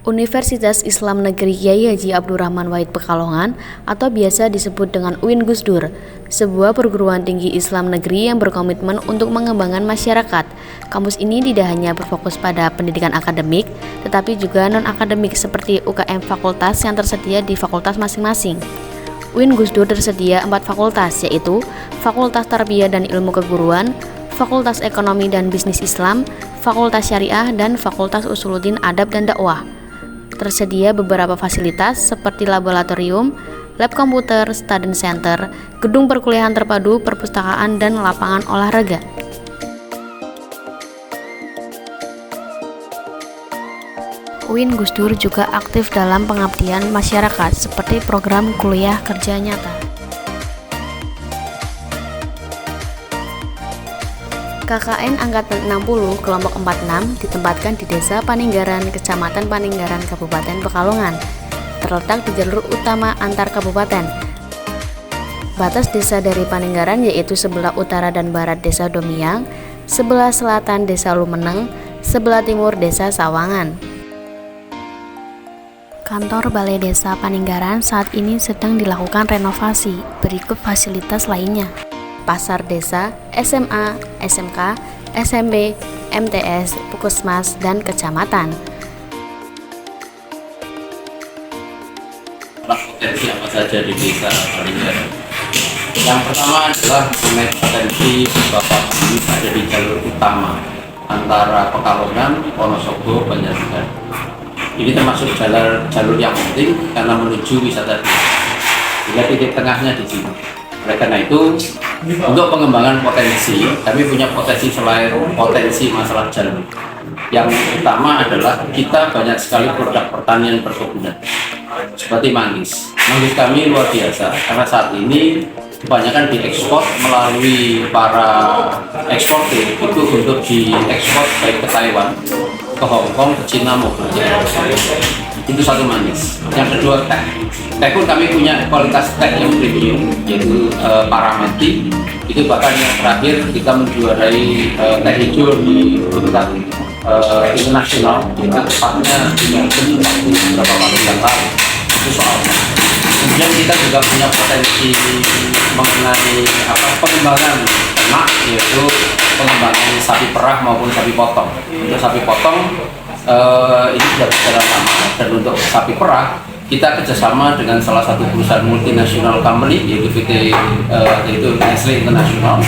Universitas Islam Negeri Kyai Haji Abdurrahman Wahid Pekalongan atau biasa disebut dengan UIN Gus Dur, sebuah perguruan tinggi Islam negeri yang berkomitmen untuk mengembangkan masyarakat. Kampus ini tidak hanya berfokus pada pendidikan akademik, tetapi juga non-akademik seperti UKM fakultas yang tersedia di fakultas masing-masing. UIN Gus Dur tersedia 4 fakultas, yaitu Fakultas Tarbiyah dan Ilmu Keguruan, Fakultas Ekonomi dan Bisnis Islam, Fakultas Syariah, dan Fakultas Usuluddin Adab dan Dakwah. Tersedia beberapa fasilitas seperti laboratorium, lab komputer, student center, gedung perkuliahan terpadu, perpustakaan, dan lapangan olahraga. UIN Gus Dur juga aktif dalam pengabdian masyarakat seperti program kuliah kerja nyata. KKN Angkatan 60 kelompok 46 ditempatkan di Desa Paninggaran, Kecamatan Paninggaran, Kabupaten Pekalongan, terletak di jalur utama antar kabupaten. Batas desa dari Paninggaran yaitu sebelah utara dan barat Desa Domiang, sebelah selatan Desa Lumeneng, sebelah timur Desa Sawangan. Kantor Balai Desa Paninggaran saat ini sedang dilakukan renovasi. Berikut fasilitas lainnya: pasar desa, SMA, SMK, SMP, MTS, Puskesmas, dan kecamatan. Potensi apa saja di desa Paninggaran? Yang pertama adalah mengenai potensi Bapak ini ada di jalur utama antara Pekalongan, Wonosobo, Banjarnegara. Ini termasuk jalur yang penting karena menuju wisata desa. Jika titik tengahnya di sini. Oleh karena itu, untuk pengembangan potensi, kami punya potensi selain potensi masalah jalur. Yang utama adalah kita banyak sekali produk pertanian perkebunan, seperti manggis. Manggis kami luar biasa, karena saat ini kebanyakan diekspor melalui para eksportir itu untuk diekspor baik ke Taiwan, ke Hong Kong, ke Cina maupun ke Eropa. Itu satu manggis. Yang kedua teh. Teh pun kami punya kualitas teh yang premium, yaitu Paramenti. Itu bahkan yang terakhir kita menjuarai teh hijau di tingkat internasional. Itu tepatnya di Melbourne beberapa waktu yang lalu. Itu soalnya. Kemudian kita juga punya potensi mengenai pengembangan ternak, yaitu pengembangan sapi perah maupun sapi potong. Untuk sapi potong ini sudah berjalan lama, dan untuk sapi perah kita kerjasama dengan salah satu perusahaan multinasional company yaitu yaitu Nestle International,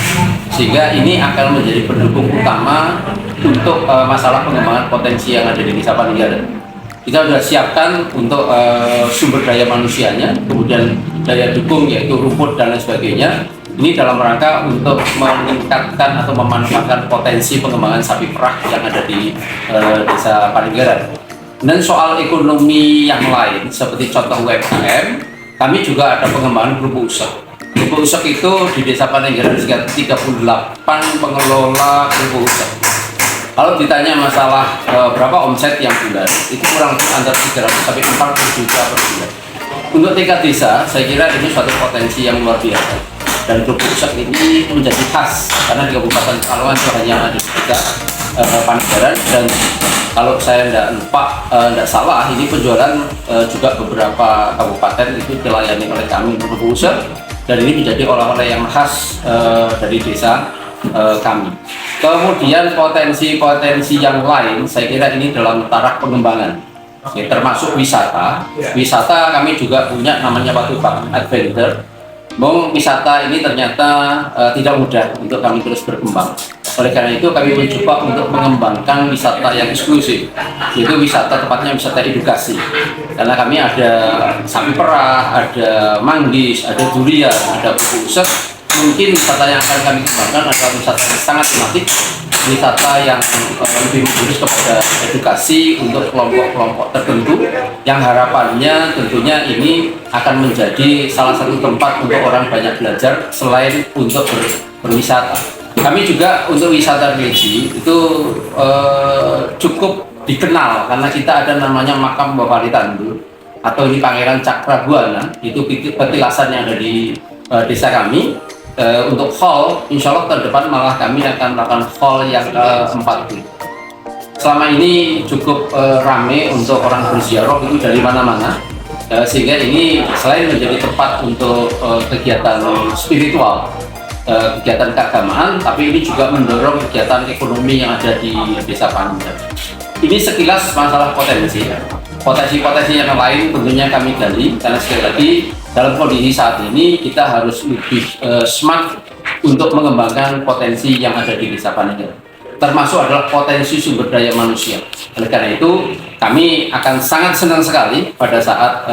sehingga ini akan menjadi pendukung utama untuk masalah pengembangan potensi yang ada di Desa Paninggaran. Kita sudah siapkan untuk sumber daya manusianya, kemudian daya dukung yaitu rumput dan lain sebagainya. Ini dalam rangka untuk meningkatkan atau memanfaatkan potensi pengembangan sapi perah yang ada di Desa Paninggaran. Dan soal ekonomi yang lain, seperti contoh UMKM, kami juga ada pengembangan grup usaha. Grup usaha itu di Desa Paninggaran sekitar 38 pengelola grup usaha. Kalau ditanya masalah berapa omset yang bulan, itu kurang antara 300 sampai 40 juta per bulan. Untuk tingkat desa, saya kira ini suatu potensi yang luar biasa. Dan grup usaha ini menjadi khas karena di Kabupaten Pekalongan hanya ada 3 Paninggaran, dan kalau saya tidak salah, ini penjualan juga beberapa kabupaten itu dilayani oleh kami grup usaha, dan ini menjadi oleh-oleh yang khas dari desa kami. Kemudian potensi-potensi yang lain, saya kira ini dalam taraf pengembangan, ya, termasuk wisata. Wisata kami juga punya namanya Watubak Adventure. Wisata ini ternyata tidak mudah untuk kami terus berkembang. Oleh karena itu kami mencoba untuk mengembangkan wisata yang eksklusif, yaitu wisata tepatnya wisata edukasi. Karena kami ada sapi perah, ada manggis, ada durian, ada buku usek. Mungkin wisata yang akan kami kembangkan adalah wisata yang sangat tematik, wisata yang lebih fokus kepada edukasi untuk kelompok-kelompok tertentu, yang harapannya tentunya ini akan menjadi salah satu tempat untuk orang banyak belajar selain untuk berwisata. Kami juga untuk wisata religi itu cukup dikenal karena kita ada namanya makam Bapak Litandu, atau ini Pangeran Cakrabuana, itu petilasan yang ada di desa kami. Untuk hall, insya Allah tahun depan malah kami akan melakukan hall yang ke-40. selama ini cukup rame untuk orang berziarah itu dari mana-mana, sehingga ini selain menjadi tempat untuk kegiatan spiritual, kegiatan keagamaan, tapi ini juga mendorong kegiatan ekonomi yang ada di Desa Paninggaran. Ini sekilas masalah potensi. Potensi-potensi yang lain tentunya kami gali, karena sekali lagi dalam kondisi saat ini kita harus lebih smart untuk mengembangkan potensi yang ada di Desa Paninggaran, termasuk adalah potensi sumber daya manusia. Oleh karena itu kami akan sangat senang sekali pada saat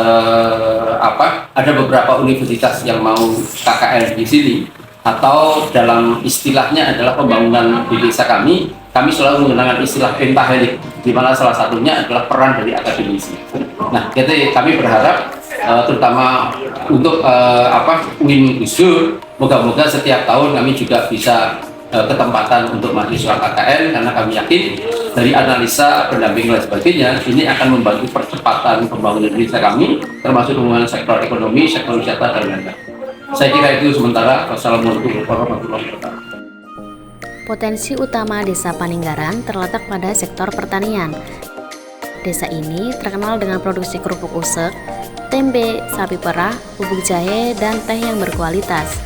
ada beberapa universitas yang mau KKN di sini, atau dalam istilahnya adalah pembangunan di desa kami selalu menggunakan istilah pentahelik, di mana salah satunya adalah peran dari akademisi. Nah, jadi kami berharap terutama untuk UIN Gus Dur, moga-moga setiap tahun kami juga bisa ketempatan untuk mahasiswa KKN, karena kami yakin dari analisa, pendampingan dan sebagainya ini akan membantu percepatan pembangunan desa kami, termasuk pembangunan sektor ekonomi, sektor wisata dan lain-lain. Saya kira itu sementara. Wassalamualaikum warahmatullahi wabarakatuh. Potensi utama Desa Paninggaran terletak pada sektor pertanian. Desa ini terkenal dengan produksi kerupuk usek, tempe, sapi perah, bubuk jahe, dan teh yang berkualitas.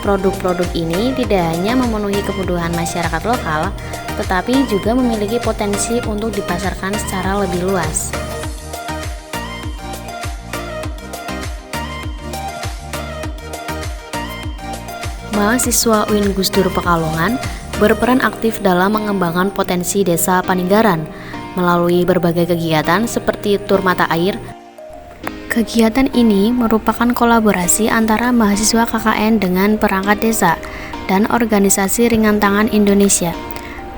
Produk-produk ini tidak hanya memenuhi kebutuhan masyarakat lokal, tetapi juga memiliki potensi untuk dipasarkan secara lebih luas. Mahasiswa UIN Gus Dur Pekalongan berperan aktif dalam mengembangkan potensi Desa Paninggaran melalui berbagai kegiatan seperti tur mata air. Kegiatan ini merupakan kolaborasi antara mahasiswa KKN dengan perangkat desa dan organisasi ringan tangan Indonesia.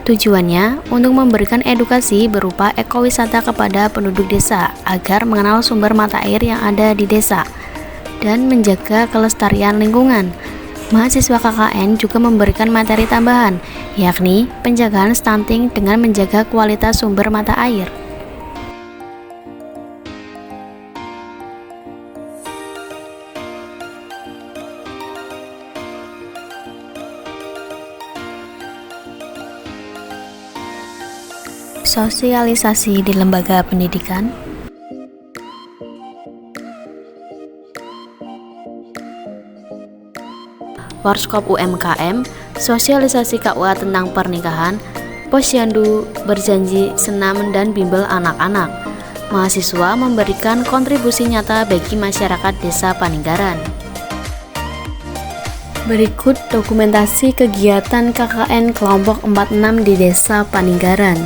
Tujuannya untuk memberikan edukasi berupa ekowisata kepada penduduk desa agar mengenal sumber mata air yang ada di desa dan menjaga kelestarian lingkungan. Mahasiswa KKN juga memberikan materi tambahan, yakni penjagaan stunting dengan menjaga kualitas sumber mata air. Sosialisasi di lembaga pendidikan. Workshop UMKM, sosialisasi KUA tentang pernikahan, posyandu, berjanji, senam, dan bimbel anak-anak. Mahasiswa memberikan kontribusi nyata bagi masyarakat Desa Paninggaran. Berikut dokumentasi kegiatan KKN kelompok 46 di Desa Paninggaran.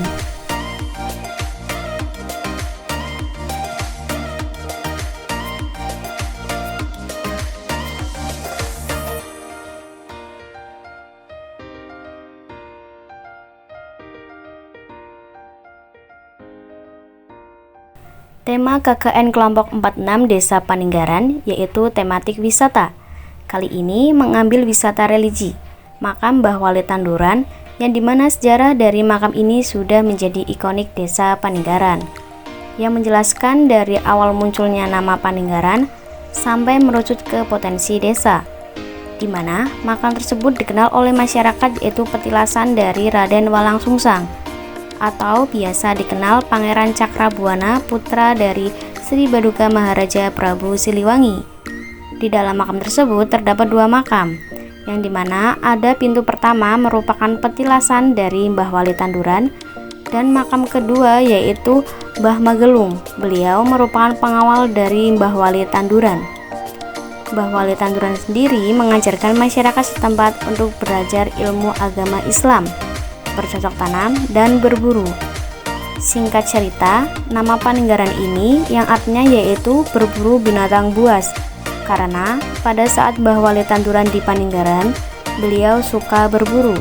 Tema KKN kelompok 46 Desa Paninggaran yaitu tematik wisata. Kali ini mengambil wisata religi, makam Mbah Wali Tanduran, yang dimana sejarah dari makam ini sudah menjadi ikonik Desa Paninggaran, yang menjelaskan dari awal munculnya nama Paninggaran sampai merucut ke potensi desa, di mana makam tersebut dikenal oleh masyarakat yaitu petilasan dari Raden Walang Sungsang, atau biasa dikenal Pangeran Cakrabuana, putra dari Sri Baduka Maharaja Prabu Siliwangi. Di dalam makam tersebut terdapat dua makam, yang dimana ada pintu pertama merupakan petilasan dari Mbah Wali Tanduran, dan makam kedua yaitu Mbah Magelung. Beliau merupakan pengawal dari Mbah Wali Tanduran. Mbah Wali Tanduran sendiri mengajarkan masyarakat setempat untuk belajar ilmu agama Islam, bercocok tanam, dan berburu. Singkat cerita, nama Paninggaran ini yang artinya yaitu berburu binatang buas, karena pada saat Mbah Wali Tanduran di Paninggaran, beliau suka berburu.